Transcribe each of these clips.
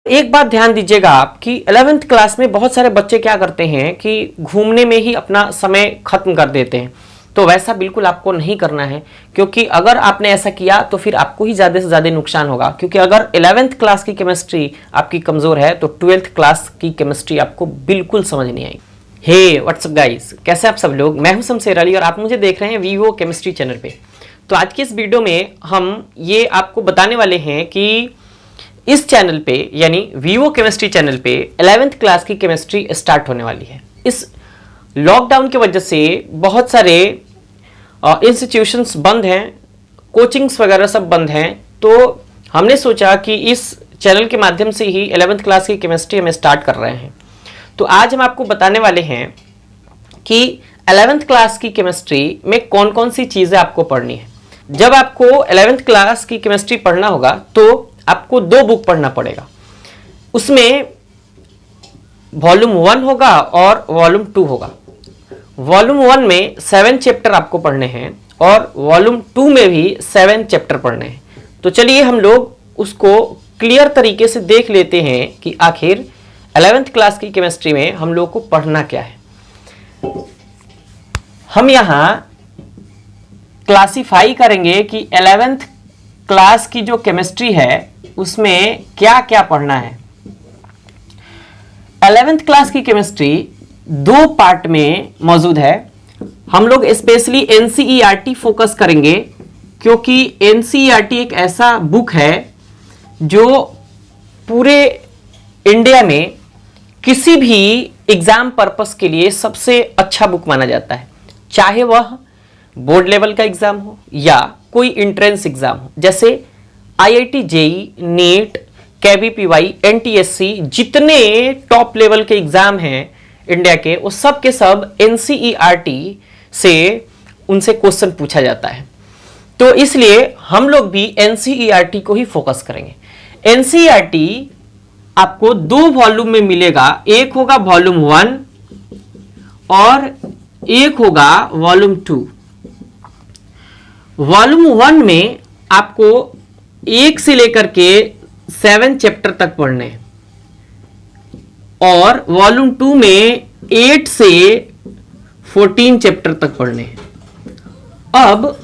एक बात ध्यान दीजिएगा आप कि 11th क्लास में बहुत सारे बच्चे क्या करते हैं कि घूमने में ही अपना समय खत्म कर देते हैं। तो वैसा बिल्कुल आपको नहीं करना है, क्योंकि अगर आपने ऐसा किया तो फिर आपको ही ज़्यादा से ज़्यादा नुकसान होगा। क्योंकि अगर 11th क्लास की केमिस्ट्री आपकी कमज़ोर है तो 12th क्लास की केमिस्ट्री आपको बिल्कुल समझ नहीं आएगी। हे व्हाट्सअप गाइस, कैसे आप सब लोग। मैं हूं शमशेर अली और आप मुझे देख रहे हैं वीवो केमिस्ट्री चैनल पे। तो आज की इस वीडियो में हम ये आपको बताने वाले हैं कि इस चैनल पे यानी वीवो केमिस्ट्री चैनल पे 11th क्लास की केमिस्ट्री स्टार्ट होने वाली है। इस लॉकडाउन की वजह से बहुत सारे इंस्टीट्यूशंस बंद हैं, कोचिंग्स वगैरह सब बंद हैं। तो हमने सोचा कि इस चैनल के माध्यम से ही 11th क्लास की केमिस्ट्री हम स्टार्ट कर रहे हैं। तो आज हम आपको बताने वाले हैं कि 11th क्लास की केमिस्ट्री में कौन कौन सी चीज़ें आपको पढ़नी है। जब आपको 11th क्लास की केमिस्ट्री पढ़ना होगा तो आपको 2 बुक पढ़ना पड़ेगा। उसमें वॉल्यूम 1 होगा और वॉल्यूम 2 होगा। वॉल्यूम 1 में 7 चैप्टर आपको पढ़ने हैं और वॉल्यूम 2 में भी 7 चैप्टर पढ़ने हैं। तो चलिए हम लोग उसको क्लियर तरीके से देख लेते हैं कि आखिर 11th क्लास की केमिस्ट्री में हम लोग को पढ़ना क्या है। हम यहाँ क्लासिफाई करेंगे कि 11th क्लास की जो केमिस्ट्री है उसमें क्या क्या पढ़ना है। 11th क्लास की केमिस्ट्री 2 पार्ट में मौजूद है। हम लोग स्पेशली एनसीईआरटी फोकस करेंगे, क्योंकि एनसीईआरटी एक ऐसा बुक है जो पूरे इंडिया में किसी भी एग्जाम पर्पस के लिए सबसे अच्छा बुक माना जाता है, चाहे वह बोर्ड लेवल का एग्जाम हो या कोई एंट्रेंस एग्जाम हो। जैसे IIT JEE, NEET, KVPY, NTSC, जितने टॉप लेवल के एग्जाम हैं इंडिया के, वो सब के सब एनसीईआरटी से उनसे क्वेश्चन पूछा जाता है। तो इसलिए हम लोग भी एनसीईआरटी को ही फोकस करेंगे। एनसीईआरटी आपको 2 वॉल्यूम में मिलेगा, एक होगा वॉल्यूम 1 और एक होगा वॉल्यूम 2। वॉल्यूम 1 में आपको 1 से लेकर के 7 चैप्टर तक पढ़ने हैं और वॉल्यूम 2 में 8 से 14 चैप्टर तक पढ़ने हैं। अब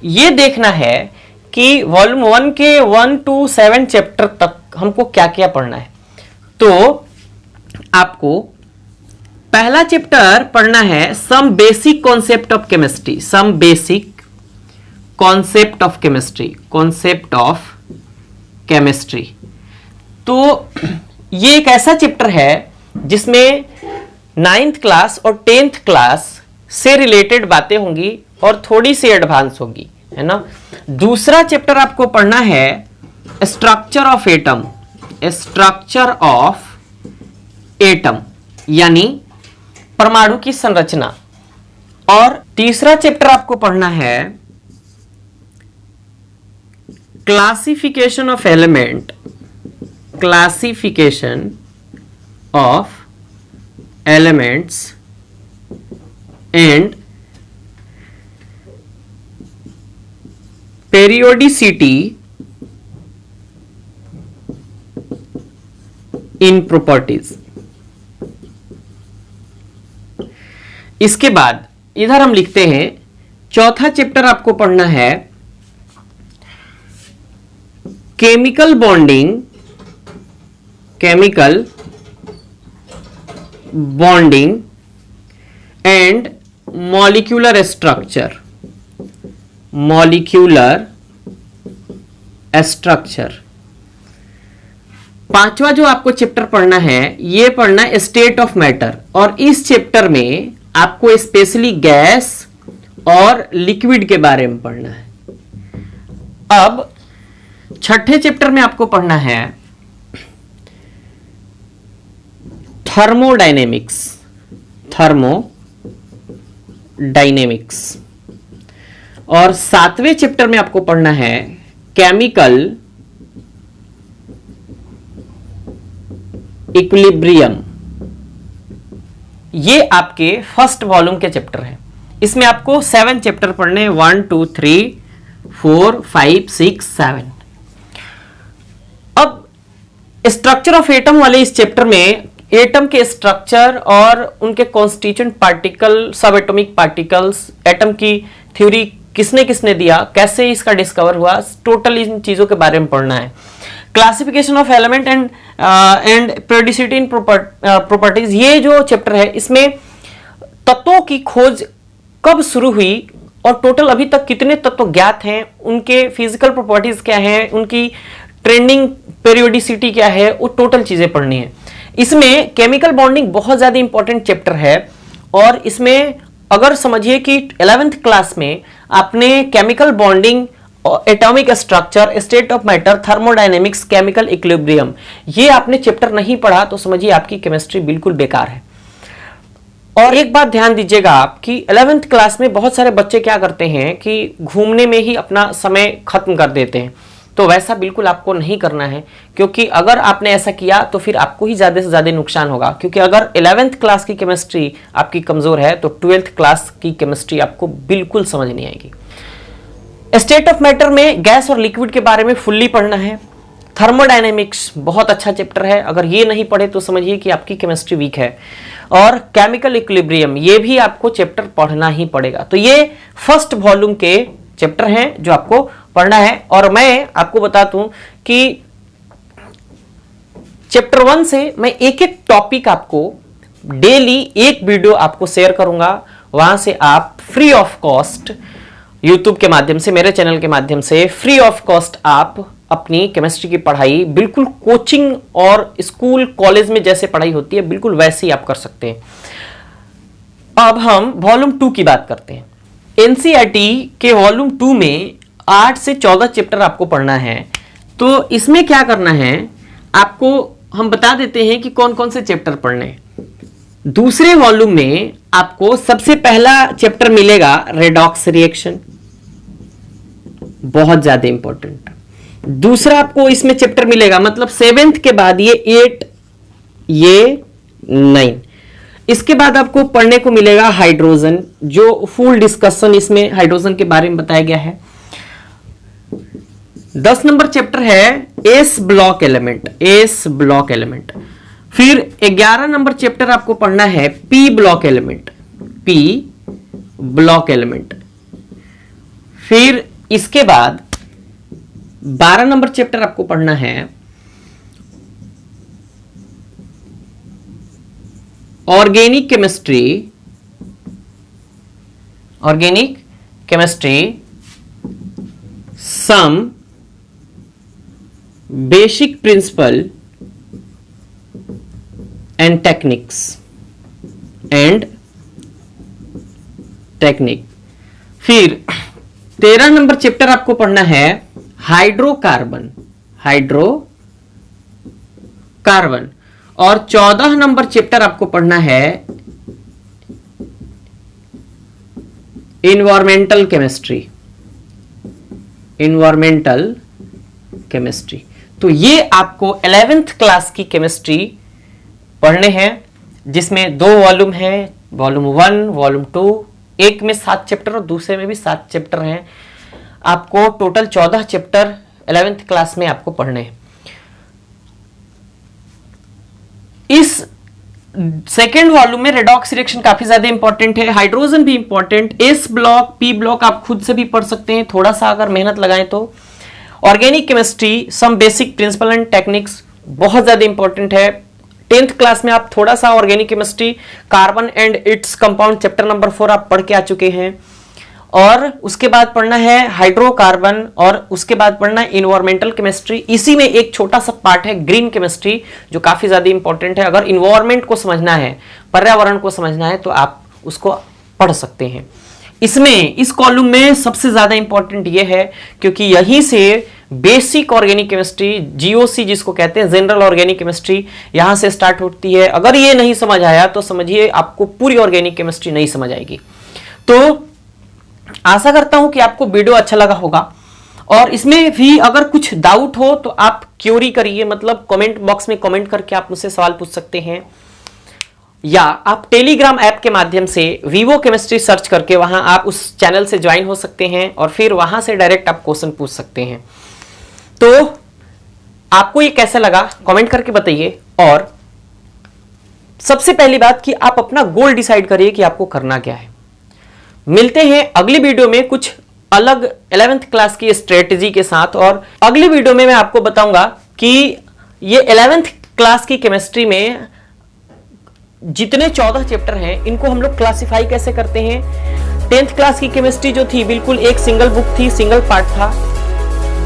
ये देखना है कि वॉल्यूम 1 के 1 to 7 चैप्टर तक हमको क्या क्या पढ़ना है। तो आपको पहला चैप्टर पढ़ना है some basic concept of chemistry. Some basic concept of chemistry, concept of chemistry. तो ये एक ऐसा चैप्टर है जिसमें 9th क्लास और 10th क्लास से रिलेटेड बातें होंगी और थोड़ी सी एडवांस होगी, है ना। दूसरा चैप्टर आपको पढ़ना है structure of atom, structure of atom यानी परमाणु की संरचना। और तीसरा चैप्टर आपको पढ़ना है classification of element, classification of elements and periodicity in properties. इसके बाद इधर हम लिखते हैं चौथा चैप्टर आपको पढ़ना है chemical bonding, chemical bonding and molecular structure, molecular structure. पांचवा जो आपको चैप्टर पढ़ना है ये पढ़ना है स्टेट ऑफ मैटर, और इस चैप्टर में आपको स्पेशली गैस और लिक्विड के बारे में पढ़ना है। अब छठे चैप्टर में आपको पढ़ना है थर्मोडायनेमिक्स, थर्मोडायनेमिक्स। और 7वें चैप्टर में आपको पढ़ना है केमिकल इक्विलिब्रियम। ये आपके फर्स्ट वॉल्यूम के चैप्टर हैं। इसमें आपको 7 चैप्टर पढ़ने, 1 2 3 4 5 6 7। अब स्ट्रक्चर ऑफ एटम वाले इस चैप्टर में एटम के स्ट्रक्चर और उनके कॉन्स्टिट्यूएंट पार्टिकल, सब एटॉमिक पार्टिकल्स, एटम की थ्योरी किसने किसने दिया, कैसे इसका डिस्कवर हुआ, टोटल इन चीजों के बारे में पढ़ना है। Classification of element and periodicity in properties, ये जो चैप्टर है इसमें तत्वों की खोज कब शुरू हुई और टोटल अभी तक कितने तत्व ज्ञात हैं, उनके फिजिकल प्रॉपर्टीज क्या हैं, उनकी ट्रेंडिंग पेरियोडिसिटी क्या है, वो टोटल चीजें पढ़नी है। इसमें केमिकल बॉन्डिंग बहुत ज्यादा इंपॉर्टेंट चैप्टर है और इसमें अगर समझिए कि 11th क्लास में आपने chemical bonding, atomic structure, state of matter, thermodynamics, chemical equilibrium, ये आपने चैप्टर नहीं पढ़ा तो समझिए आपकी केमिस्ट्री बिल्कुल बेकार है। और एक बात ध्यान दीजिएगा आप कि 11th क्लास में बहुत सारे बच्चे क्या करते हैं कि घूमने में ही अपना समय खत्म कर देते हैं, तो वैसा बिल्कुल आपको नहीं करना है, क्योंकि अगर आपने ऐसा किया तो फिर आपको ही ज्यादा से ज्यादा नुकसान होगा। क्योंकि अगर 11th क्लास की केमिस्ट्री आपकी कमजोर है तो 12th क्लास की केमिस्ट्री आपको बिल्कुल समझ नहीं आएगी। स्टेट ऑफ मैटर में गैस और लिक्विड के बारे में फुल्ली पढ़ना है। थर्मोडायनेमिक्स बहुत अच्छा चैप्टर है, अगर ये नहीं पढ़े तो समझिए कि आपकी केमिस्ट्री वीक है। और केमिकल इक्विलिब्रियम, ये भी आपको चैप्टर पढ़ना ही पड़ेगा। तो ये फर्स्ट वॉल्यूम के चैप्टर हैं जो आपको पढ़ना है। और मैं आपको बता दूं कि चैप्टर 1 से मैं एक एक टॉपिक आपको डेली एक वीडियो आपको शेयर करूंगा, वहां से आप फ्री ऑफ कॉस्ट यूट्यूब के माध्यम से, मेरे चैनल के माध्यम से फ्री ऑफ कॉस्ट आप अपनी केमिस्ट्री की पढ़ाई बिल्कुल कोचिंग और स्कूल कॉलेज में जैसे पढ़ाई होती है बिल्कुल वैसे ही आप कर सकते हैं। अब हम वॉल्यूम 2 की बात करते हैं। एनसीईआरटी के वॉल्यूम 2 में 8 से 14 चैप्टर आपको पढ़ना है। तो इसमें क्या करना है, आपको हम बता देते हैं कि कौन कौन से चैप्टर पढ़ने हैं। दूसरे वॉल्यूम में आपको सबसे पहला चैप्टर मिलेगा रेडॉक्स रिएक्शन, बहुत ज्यादा इंपॉर्टेंट। दूसरा आपको इसमें चैप्टर मिलेगा, मतलब 7th के बाद ये 8, ये 9, इसके बाद आपको पढ़ने को मिलेगा हाइड्रोजन, जो फुल डिस्कशन इसमें हाइड्रोजन के बारे में बताया गया है। 10 नंबर चैप्टर है S block element, S block element. फिर 11 नंबर चैप्टर आपको पढ़ना है P block element, P block element. फिर इसके बाद 12 नंबर चैप्टर आपको पढ़ना है organic chemistry, organic chemistry, some basic principle and techniques and technique. फिर 13 नंबर चैप्टर आपको पढ़ना है हाइड्रोकार्बन, हाइड्रोकार्बन। और 14 नंबर चैप्टर आपको पढ़ना है इन्वायरमेंटल केमिस्ट्री, इन्वायरमेंटल केमिस्ट्री। तो ये आपको 11th क्लास की केमिस्ट्री पढ़ने हैं, जिसमें 2 वॉल्यूम है, वॉल्यूम 1, वॉल्यूम 2, एक में 7 चैप्टर और दूसरे में भी 7 चैप्टर हैं। आपको टोटल 14 चैप्टर 11th क्लास में आपको पढ़ने हैं। इस सेकेंड वॉल्यूम में रेडॉक्स रिएक्शन काफी ज्यादा इंपॉर्टेंट है, हाइड्रोजन भी important, S block, P block आप खुद से भी पढ़ सकते हैं थोड़ा सा अगर मेहनत लगाएं तो। Organic chemistry, some basic principle and techniques बहुत ज्यादा इंपॉर्टेंट है। 10th क्लास में आप थोड़ा सा organic chemistry, carbon and its compound chapter number 4 आप पढ़ के आ चुके हैं। और उसके बाद पढ़ना है हाइड्रोकार्बन, और उसके बाद पढ़ना है इन्वायरमेंटल केमिस्ट्री। इसी में एक छोटा सा पार्ट है ग्रीन केमिस्ट्री, जो काफी ज्यादा इंपॉर्टेंट है। अगर इन्वायरमेंट को समझना है, पर्यावरण को समझना है, तो आप उसको पढ़ सकते हैं। इसमें इस कॉलम में सबसे ज्यादा इंपॉर्टेंट ये है क्योंकि यहीं से बेसिक ऑर्गेनिक केमिस्ट्री, जीओसी जिसको कहते हैं, जनरल ऑर्गेनिक केमिस्ट्री, यहां से स्टार्ट होती है। अगर ये नहीं समझ आया तो समझिए आपको पूरी ऑर्गेनिक केमिस्ट्री नहीं समझ आएगी। तो आशा करता हूं कि आपको वीडियो अच्छा लगा होगा, और इसमें भी अगर कुछ डाउट हो तो आप क्यूरी करिए, मतलब कमेंट बॉक्स में कमेंट करके आप मुझसे सवाल पूछ सकते हैं, या आप टेलीग्राम ऐप के माध्यम से वीवो केमिस्ट्री सर्च करके वहां आप उस चैनल से ज्वाइन हो सकते हैं और फिर वहां से डायरेक्ट आप क्वेश्चन पूछ सकते हैं। तो आपको ये कैसा लगा कमेंट करके बताइए। और सबसे पहली बात कि आप अपना गोल डिसाइड करिए कि आपको करना क्या है। मिलते हैं अगली वीडियो में कुछ अलग 11th क्लास की स्ट्रेटेजी के साथ। और अगली वीडियो में मैं आपको बताऊंगा कि ये 11th क्लास की केमिस्ट्री में जितने 14 चैप्टर हैं इनको हम लोग क्लासिफाई कैसे करते हैं। 10th क्लास की केमिस्ट्री जो थी बिल्कुल एक सिंगल बुक थी, सिंगल पार्ट था।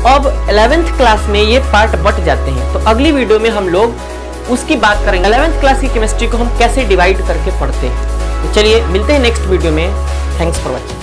अब 11th क्लास में ये पार्ट बट जाते हैं। तो अगली वीडियो में हम लोग उसकी बात करेंगे 11th क्लास की केमिस्ट्री को हम कैसे डिवाइड करके पढ़ते हैं। तो चलिए मिलते हैं नेक्स्ट वीडियो में। Thanks for watching.